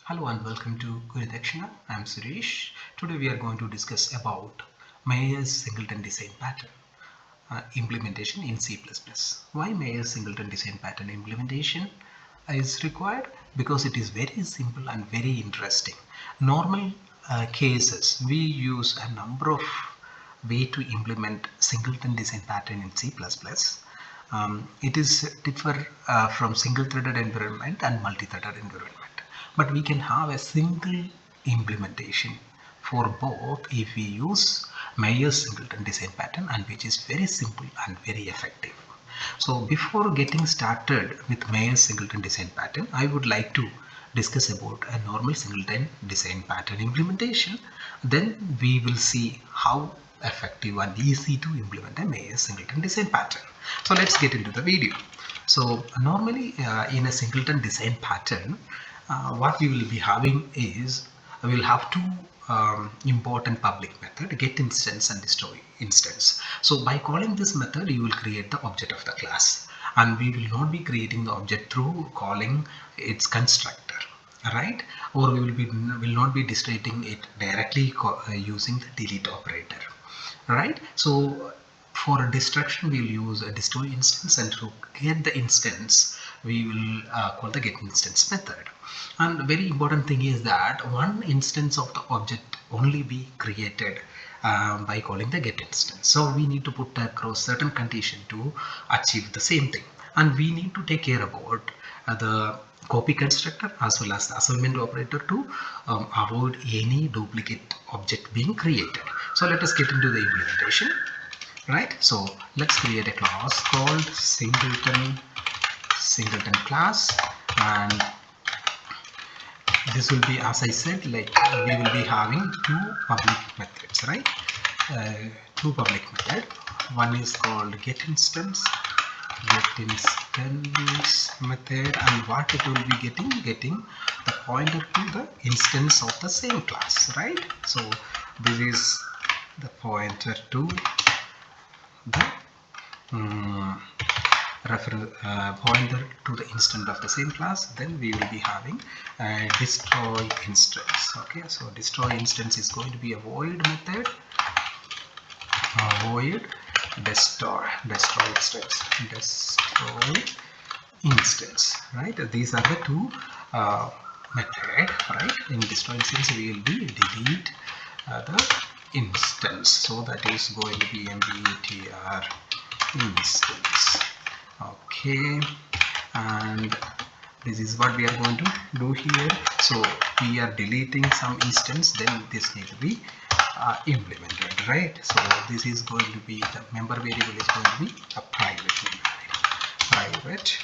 Hello and welcome to Guridakshina. I am Suresh. Today we are going to discuss about Mayer's Singleton Design Pattern implementation in C++. Why Mayer's Singleton Design Pattern implementation is required? Because it is very simple and very interesting. Normal cases we use a number of way to implement Singleton Design Pattern in C++. It is differ from single-threaded environment and multi-threaded environment. But we can have a single implementation for both if we use Mayer's Singleton Design Pattern, and which is very simple and very effective. So before getting started with Mayer's Singleton Design Pattern, I would like to discuss about a normal Singleton Design Pattern implementation. Then we will see how effective and easy to implement a Mayer's Singleton Design Pattern. So let's get into the video. So normally in a Singleton Design Pattern, what we will be having is we will have two important public method, get instance and destroy instance. So by calling this method you will create the object of the class, and we will not be creating the object through calling its constructor, right? Or we will not be distributing it directly using the delete operator, right? So for a destruction we'll use a destroy instance, and to get the instance we will call the get instance method. And very important thing is that one instance of the object only be created by calling the get instance. So we need to put across certain condition to achieve the same thing, and we need to take care about the copy constructor as well as the assignment operator to avoid any duplicate object being created. So let us get into the implementation, right? So let's create a class called singleton class, and this will be, as I said, like we will be having two public methods, right? Two public method. One is called get instance method, and what it will be getting the pointer to the instance of the same class, right? So this is the pointer to the pointer to the instance of the same class. Then we will be having a destroy instance. Okay, so destroy instance is going to be a void method, void destroy instance, right? These are the two method, right? In destroy instance we will be delete the instance, so that is going to be mbtr instance. Okay, and this is what we are going to do here. So we are deleting some instance, then this need to be implemented, right? So this is going to be, the member variable is going to be a private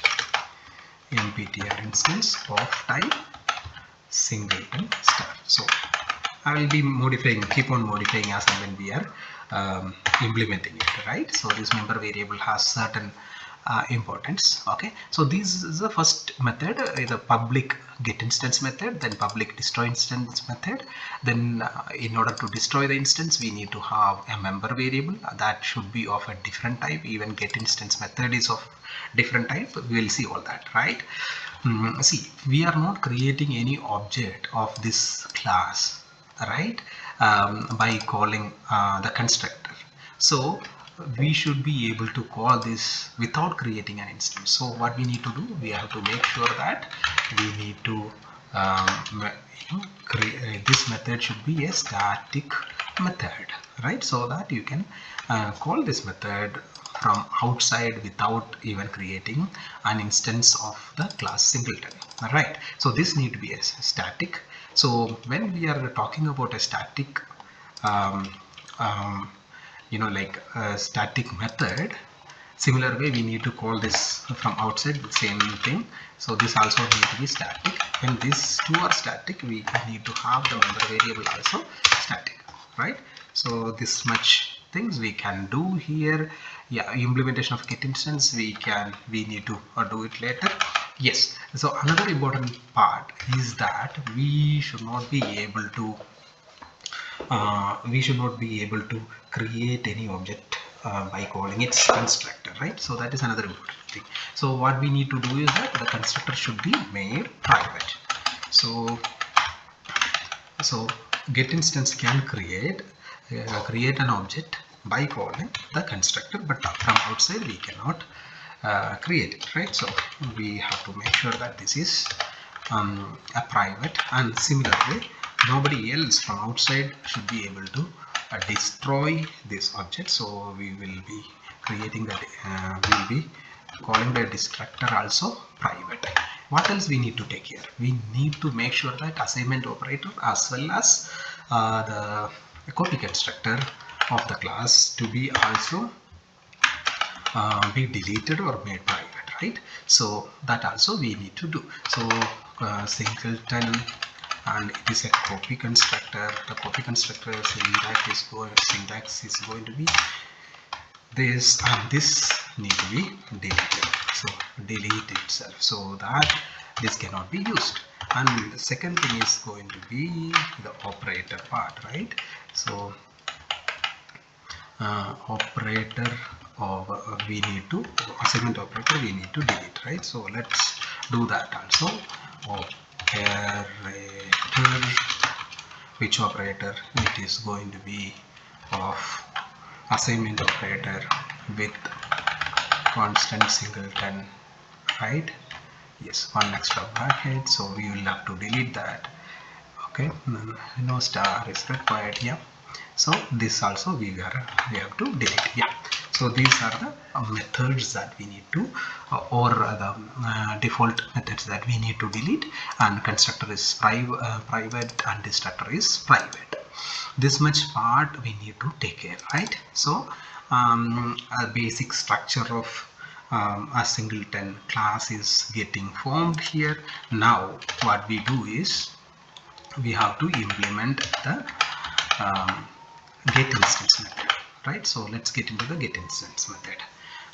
mptr instance of type singleton star. So I will be keep on modifying as and when we are implementing it, right? So this member variable has certain importance. Okay, so this is the first method, the public get instance method, then public destroy instance method. Then in order to destroy the instance we need to have a member variable that should be of a different type. Even get instance method is of different type. We will see all that, right? See, we are not creating any object of this class, right? By calling the constructor. So we should be able to call this without creating an instance. So what we need to do, we have to make sure that we need to this method should be a static method, right? So that you can call this method from outside without even creating an instance of the class singleton. All right, so this need to be a static. So when we are talking about a static um, um, like a static method, similar way we need to call this from outside the same thing. So this also need to be static. When these two are static, we need to have the member variable also static, right? So this much things we can do here. Yeah, implementation of get instance we need to do it later. Yes, so another important part is that we should not be able to create any object by calling its constructor, right? So that is another important thing. So what we need to do is that the constructor should be made private. So So get instance can create an object by calling the constructor, but from outside we cannot create it, right? So we have to make sure that this is a private, and similarly nobody else from outside should be able to destroy this object. So we will be creating that we will be calling the destructor also private. What else we need to take care? We need to make sure that assignment operator as well as the copy constructor of the class to be also be deleted or made private, right? So that also we need to do. So singleton, and it is a copy constructor. The copy constructor syntax is going to be this, and this need to be deleted. So delete itself so that this cannot be used. And the second thing is going to be the operator part, right? So operator of we need to assignment operator we need to delete, right? So let's do that also. Operator, which operator? It is going to be of assignment operator with constant singleton, right? Yes, one extra bracket, so we will have to delete that. Okay, no star is required here. So this also we have to delete. Yeah, so these are the methods that we need to or the default methods that we need to delete, and constructor is private and destructor is private. This much part we need to take care, right? So a basic structure of a singleton class is getting formed here. Now what we do is we have to implement the get instance method, right? So let's get into the get instance method,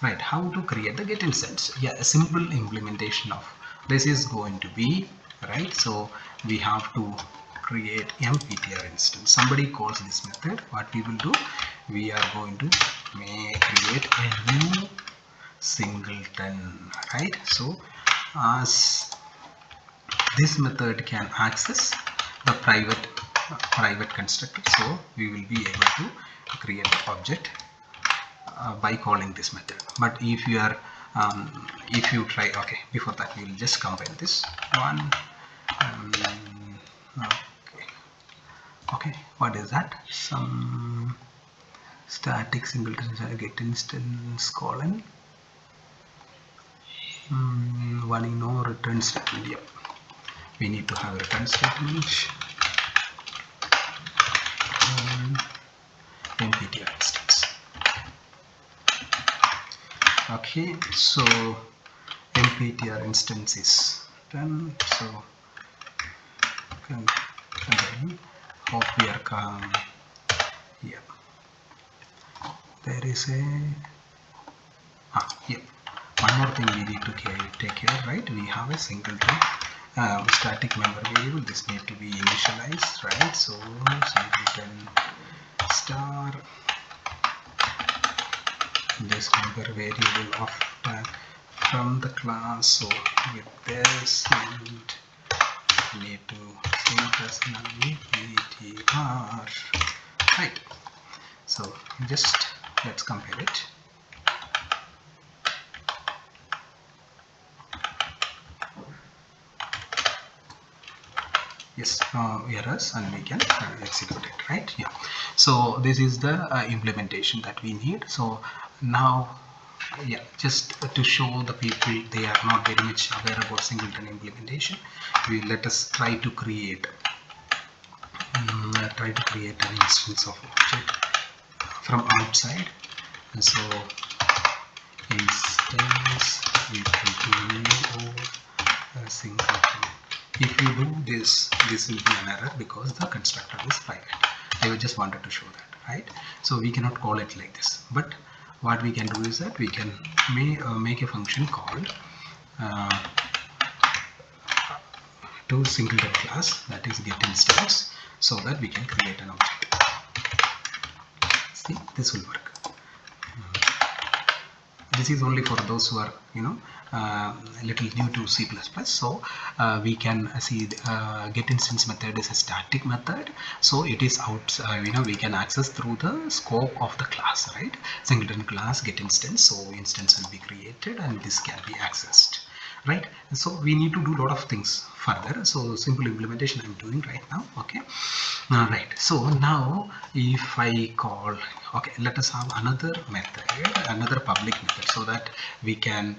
right? How to create the get instance? Yeah, a simple implementation of this is going to be, right? So we have to create mptr instance. Somebody calls this method, what we will do, we are going to create a new singleton, right? So as this method can access the private constructor, so we will be able to create the object by calling this method. But if you are if you try, okay, before that we will just compile this one. Okay, what is that? Some static singleton get instance colon one ignore return statement. Yep, we need to have a return statement. mptr instance. Okay, so mptr instance is done. So hope we are calm. Yeah, there is a yeah, one more thing we need to take care, right? We have a singleton static member variable. This need to be initialized, right? So singleton star this member variable of from the class. So with this and need to sync as mptr, right? So just let's compare it. Yes, errors, and we can execute it, right? Yeah, so this is the implementation that we need. So now, yeah, just to show the people they are not very much aware about singleton implementation, let us try to create an instance of object from outside. And so instance equal to new singleton. If you do this, this will be an error because the constructor is private. I just wanted to show that, right? So we cannot call it like this, but what we can do is that we can make a function called to singleton class, that is get instance, so that we can create an object. See, this will work. This is only for those who are a little new to C++. So we can see get instance method is a static method. So it is out, we can access through the scope of the class, right? Singleton class get instance. So instance will be created and this can be accessed, right? So we need to do a lot of things further. So simple implementation I'm doing right now. Okay. Right. So now if I call, okay, let us have another method, another public method, so that we can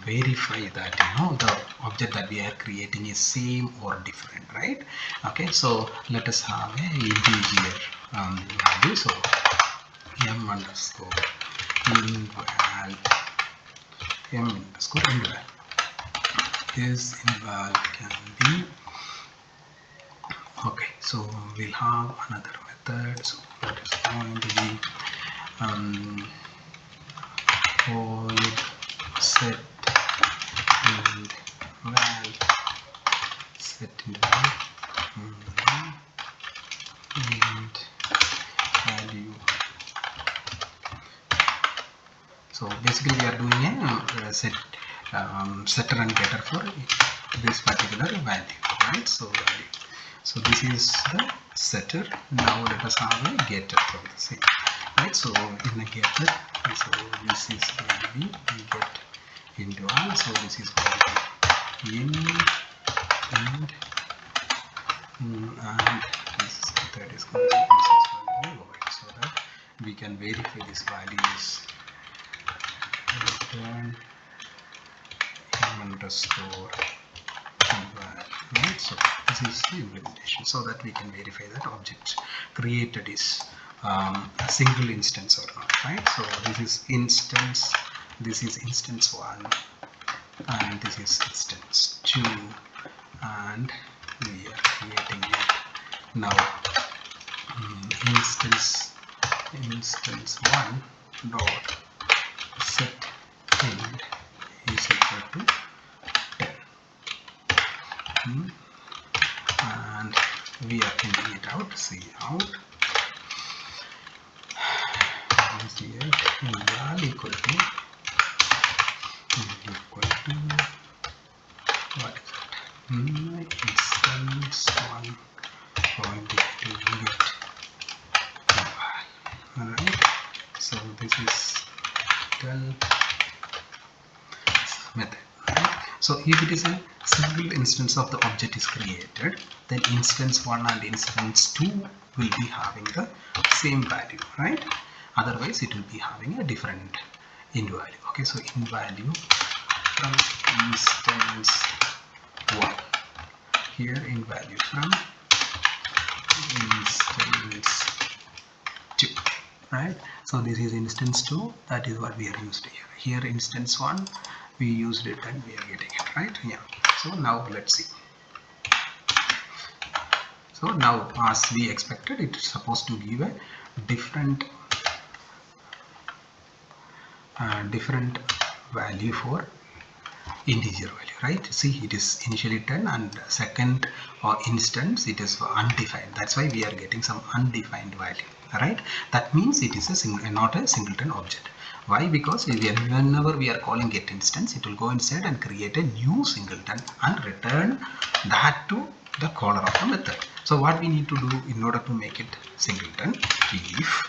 verify that the object that we are creating is same or different, right? Okay. So let us have a integer value. So m underscore inval this inval can be, okay, so we'll have another method. So that is going to be void set and val set and val and value. So basically we are doing a setter and getter for this particular value, right? So value. So this is the setter. Now let us have a getter from the same, right? So in a getter, so this is going to be get into all. So this is going to be in and this third is going to be void, so that we can verify this value is return underscore inval, right? So this is the implementation, so that we can verify that object created is a single instance or not, right? So this is instance 1 and this is instance 2 and we are creating it now. Instance 1 dot set end is equal to 10 and we are printing it out. See out here inval equal to what is it? Instance 1 point to get inval. Alright, so this is method, right? So if it is a single instance of the object is created, then instance 1 and instance 2 will be having the same value, right? Otherwise it will be having a different int value. Okay, so int value from instance 1, here int value from instance 2, right? So this is instance 2, that is what we are used here. Here instance 1 we used it and we are getting it, right? Yeah. So now let's see. So now as we expected, it is supposed to give a different value for integer value, right? See, it is initially 10 and second instance it is undefined. That's why we are getting some undefined value, right? That means it is not a singleton object. Why? Because whenever we are calling get instance, it will go inside and create a new singleton and return that to the caller of the method. So what we need to do in order to make it singleton, if,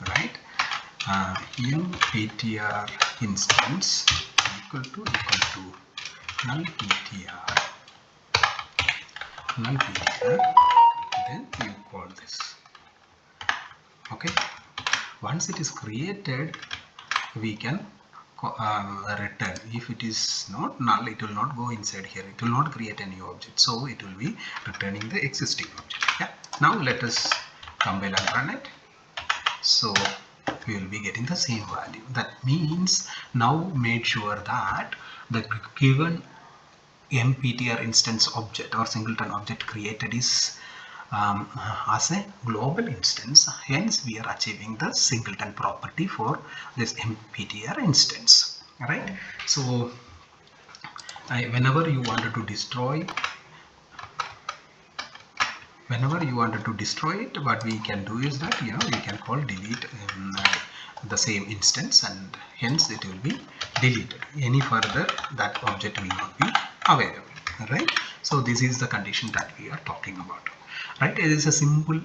right, ptr instance equal to null ptr, then you call this. Okay, once it is created, we can return. If it is not null, it will not go inside here, it will not create a new object, so it will be returning the existing object. Yeah, now let us compile and run it. So we will be getting the same value. That means now made sure that the given mptr instance object or singleton object created is as a global instance, hence we are achieving the singleton property for this mptr instance, right? So whenever you wanted to destroy it, what we can do is that we can call delete the same instance, and hence it will be deleted. Any further that object will not be available, right? So this is the condition that we are talking about, right? It is a simple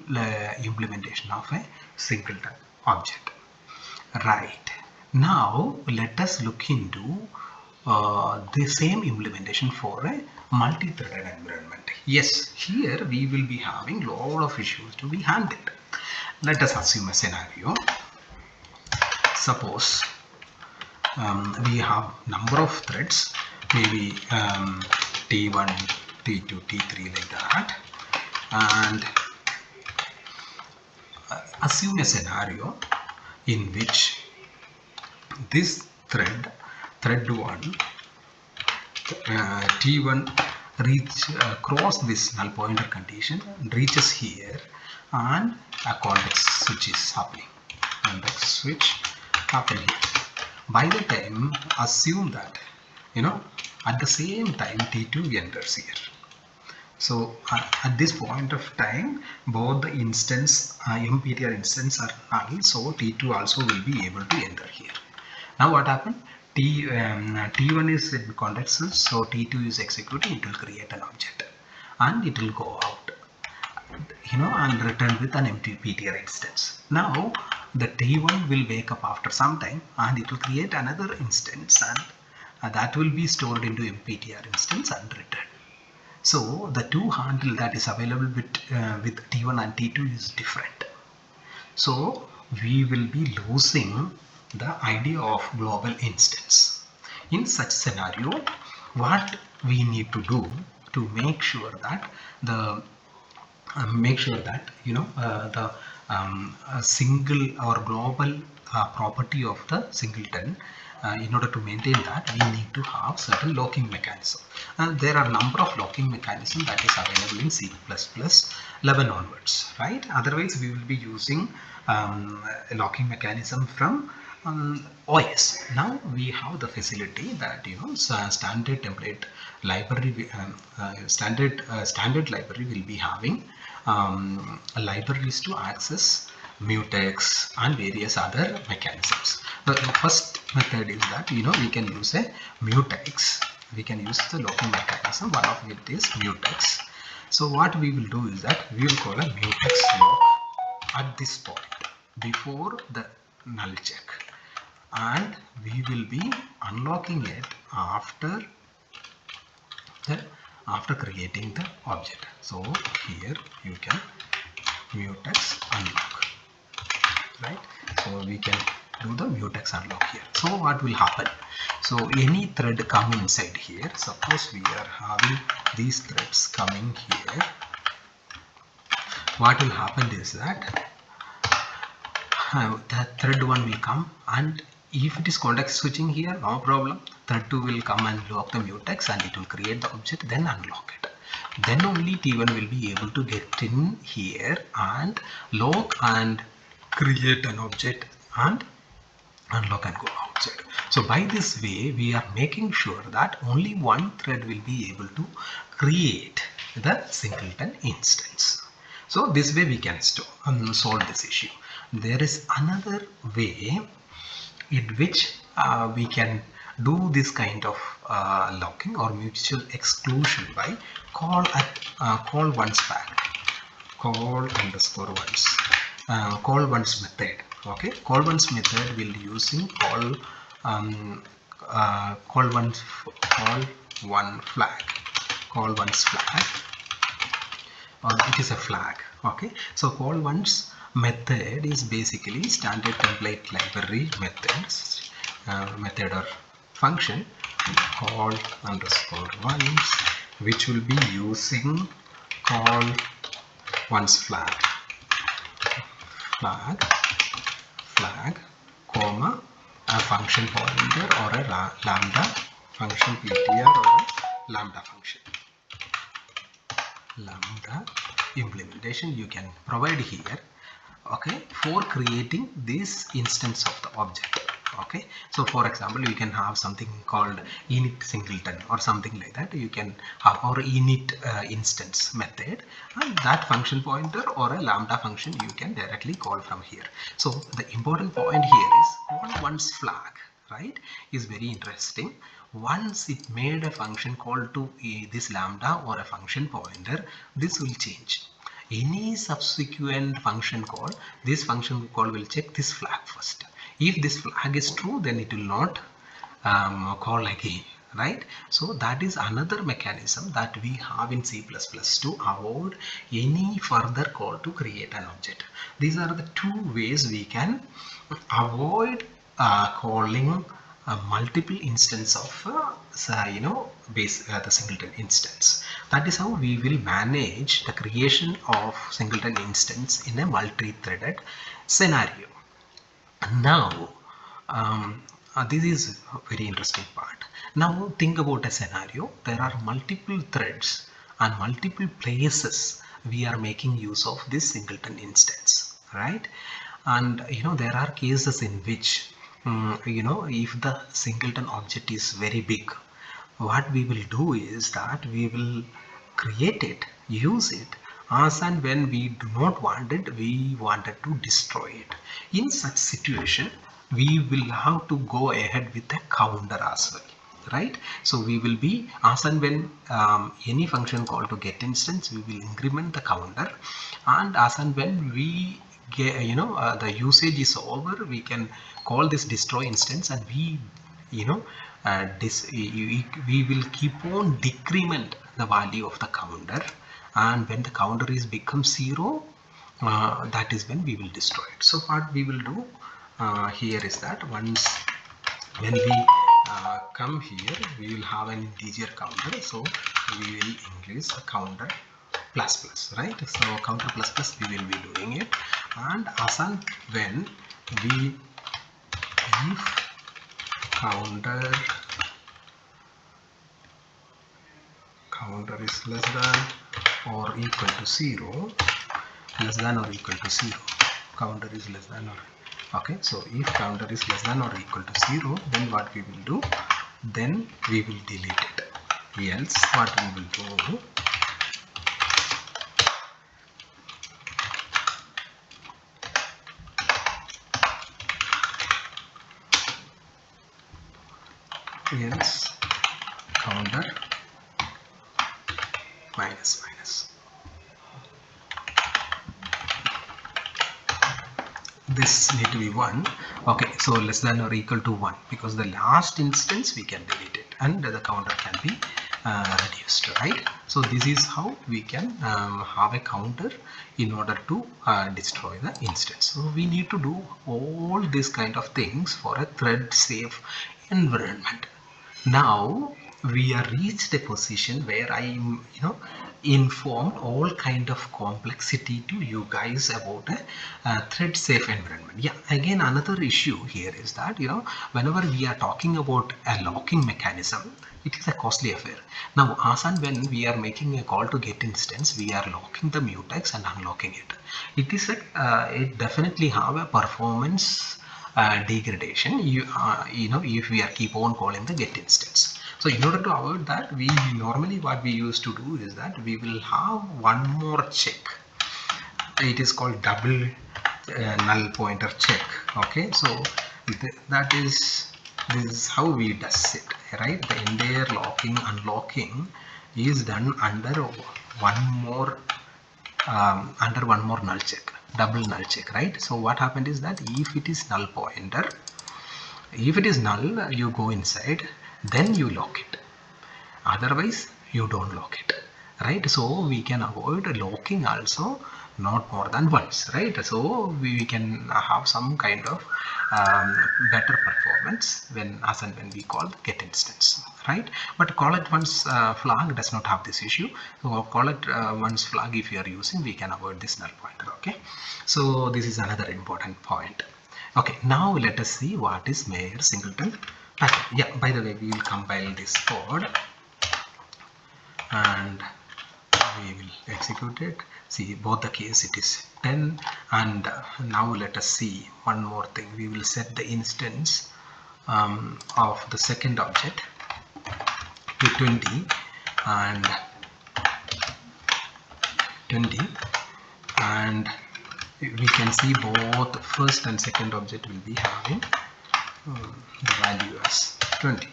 implementation of a singleton object, right? Now let us look into the same implementation for a multi-threaded environment. Yes, here we will be having lot of issues to be handled. Let us assume a scenario. Suppose we have number of threads, maybe T1, T2, T3 like that, and assume a scenario in which this thread 1 T1 cross this null pointer condition, reaches here, and a context switch is happening. Context switch happening. By the time, assume that at the same time T2 enters here. So at this point of time, both the instance MPTR instance are null, so T2 also will be able to enter here. Now what happened? T1 is in context switch, so T2 is executing. It will create an object and it will go out, and return with an empty PTR instance. Now the T1 will wake up after some time and it will create another instance, and that will be stored into MPTR instance and return. So the two handle that is available with T1 and T2 is different. So we will be losing the idea of global instance. In such scenario, what we need to do to make sure that the single or global property of the singleton, in order to maintain that, we need to have certain locking mechanism. And there are a number of locking mechanisms that is available in C++ 11 onwards, right? Otherwise we will be using a locking mechanism from OS. Now we have the facility that standard template library, standard library will be having libraries to access mutex and various other mechanisms. The first method is that we can use a mutex. We can use the locking mechanism. One of it is mutex. So what we will do is that we will call a mutex lock at this point before the null check, and we will be unlocking it after creating the object. So here you can mutex unlock, right? So we can do the mutex unlock here. So what will happen? So any thread come inside here. Suppose we are having these threads coming here. What will happen is that the thread 1 will come, and if it is context switching here, no problem. Thread 2 will come and lock the mutex and it will create the object, then unlock it. Then only T1 will be able to get in here and lock and create an object and unlock and go outside. So by this way, we are making sure that only one thread will be able to create the singleton instance. So this way we can solve this issue. There is another way in which we can do this kind of locking or mutual exclusion by call once flag, call once method. Okay, call once method will using call once flag, or it is a flag. Okay, so call once method is basically standard template library methods, method or function call _once, which will be using call once flag, comma, a function pointer or a lambda function PTR or a lambda function. Lambda implementation you can provide here, okay, for creating this instance of the object. Okay, so for example, you can have something called init singleton or something like that. You can have or init instance method, and that function pointer or a lambda function you can directly call from here. So the important point here is on one's flag, right, is very interesting. Once it made a function call to this lambda or a function pointer, this will change. Any subsequent function call, this function call will check this flag first. If this flag is true, then it will not call again, right? So that is another mechanism that we have in C++ to avoid any further call to create an object. These are the two ways we can avoid calling a multiple instance of the singleton instance. That is how we will manage the creation of singleton instance in a multi-threaded scenario. Now, this is a very interesting part. Now, think about a scenario. There are multiple threads and multiple places we are making use of this singleton instance, right? And there are cases in which if the singleton object is very big, what we will do is that we will create it, use it, as and when we do not want it, we wanted to destroy it. In such situation, we will have to go ahead with a counter as well, right? So we will be, as and when any function call to get instance, we will increment the counter, and as and when we get, the usage is over, we can call this destroy instance, and we we will keep on decrement the value of the counter, and when the counter is become 0, that is when we will destroy it. So what we will do here is that once when we come here, we will have an integer counter, so we will increase the counter plus plus, right? So counter plus plus we will be doing it, and as and when we if counter is less than or equal to 0, less than or equal to 0, counter is less than or, okay, so if counter is less than or equal to 0, then what we will do, then we will delete it. Else what we will do, else counter minus minus, this need to be 1. Okay, so less than or equal to 1, because the last instance we can delete it and the counter can be reduced, right? So this is how we can have a counter in order to destroy the instance. So we need to do all these kind of things for a thread safe environment. Now we are reached a position where I am informed all kind of complexity to you guys about a thread safe environment. Yeah, again another issue here is that whenever we are talking about a locking mechanism, it is a costly affair. Now as and when we are making a call to get instance, we are locking the mutex and unlocking it. It is it definitely have a performance degradation, if we are keep on calling the get instance. So in order to avoid that, we normally what we used to do is that we will have one more check. It is called double null pointer check. Okay, so this is how we does it, right? The entire locking unlocking is done under one more null check, double null check, right? So what happened is that if it is null pointer, if it is null, you go inside, then you lock it, otherwise you don't lock it, right? So we can avoid locking also not more than once, right? So we can have some kind of better performance when as and when we call get instance, right? But call it once flag does not have this issue. So call it once flag if you are using, we can avoid this null pointer. Okay, so this is another important point. Okay, now let us see what is Mayer singleton pattern. Yeah, by the way, we will compile this code and we will execute it. See, both the case it is 10, and now let us see one more thing. We will set the instance of the second object to 20 and 20, and we can see both first and second object will be having the value as 20.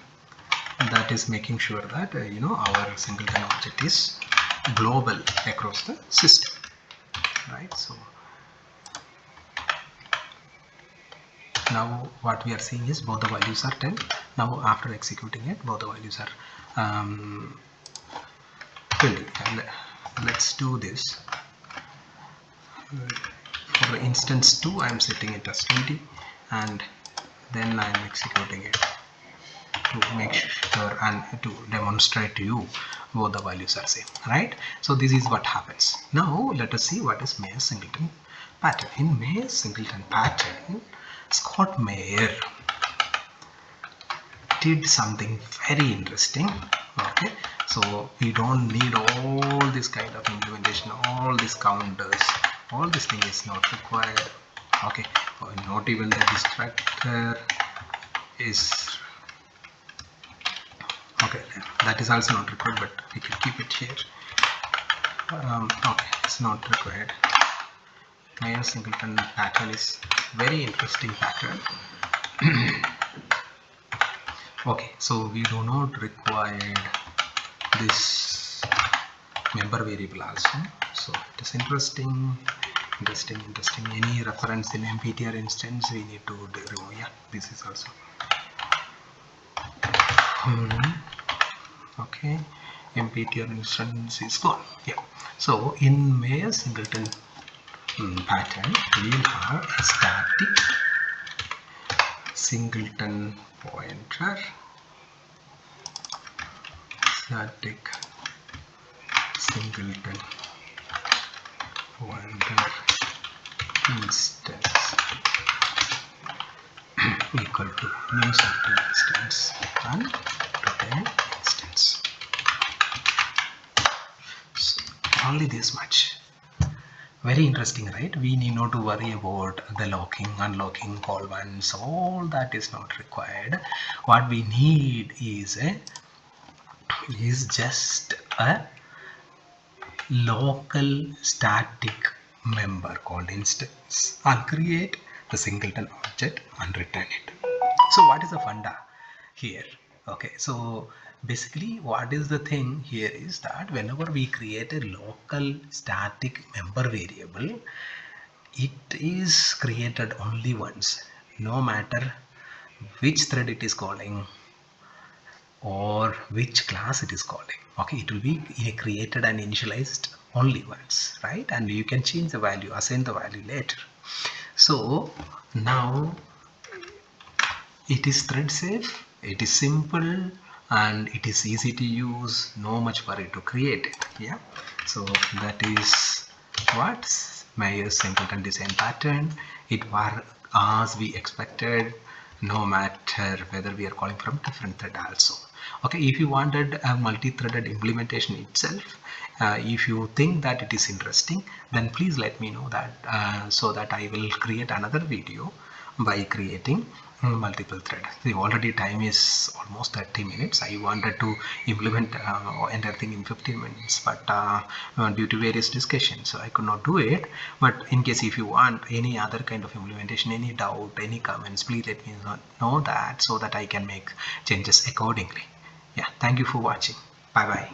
That is making sure that our singleton object is global across the system, right? So now what we are seeing is both the values are 10. Now after executing it, both the values are 20. And let's do this. For instance 2, I am setting it as 20, and then I am executing it to make sure and to demonstrate to you both the values are same, right? So this is what happens. Now let us see what is Mayer's singleton pattern. In Mayer's singleton pattern, Scott Mayer did something very interesting. Okay, so we don't need all this kind of implementation, all these counters, all this thing is not required. Okay, not even the distractor is okay, that is also not required, but we can keep it here. Okay, it's not required. Mayer's singleton pattern is very interesting pattern. Okay, so we do not require this member variable also, so it is interesting. Any reference in MPTR instance we need to remove. Yeah, this is also okay. MPTR instance is gone. Yeah, so in Mayer's singleton pattern we have a static singleton pointer, static singleton pointer instance equal to new singleton instance and return instance. So only this much. Very interesting, right? We need not to worry about the locking, unlocking, call once, all that is not required. What we need is just a local static member called instance. I'll create the singleton object and return it. So what is the funda here? Okay, so basically what is the thing here is that whenever we create a local static member variable, it is created only once, no matter which thread it is calling or which class it is calling. Okay, it will be created and initialized only once, right? And you can change the value, assign the value later. So now it is thread safe, it is simple, and it is easy to use, no much worry to create it. Yeah, so that is what Mayer's singleton design pattern. It was as we expected, no matter whether we are calling from different thread also. Okay, if you wanted a multi-threaded implementation itself, if you think that it is interesting, then please let me know that so that I will create another video by creating multiple thread. The already time is almost 30 minutes. I wanted to implement entire thing in 15 minutes, but due to various discussions, so I could not do it. But in case if you want any other kind of implementation, any doubt, any comments, please let me know that so that I can make changes accordingly. Yeah, thank you for watching. Bye bye.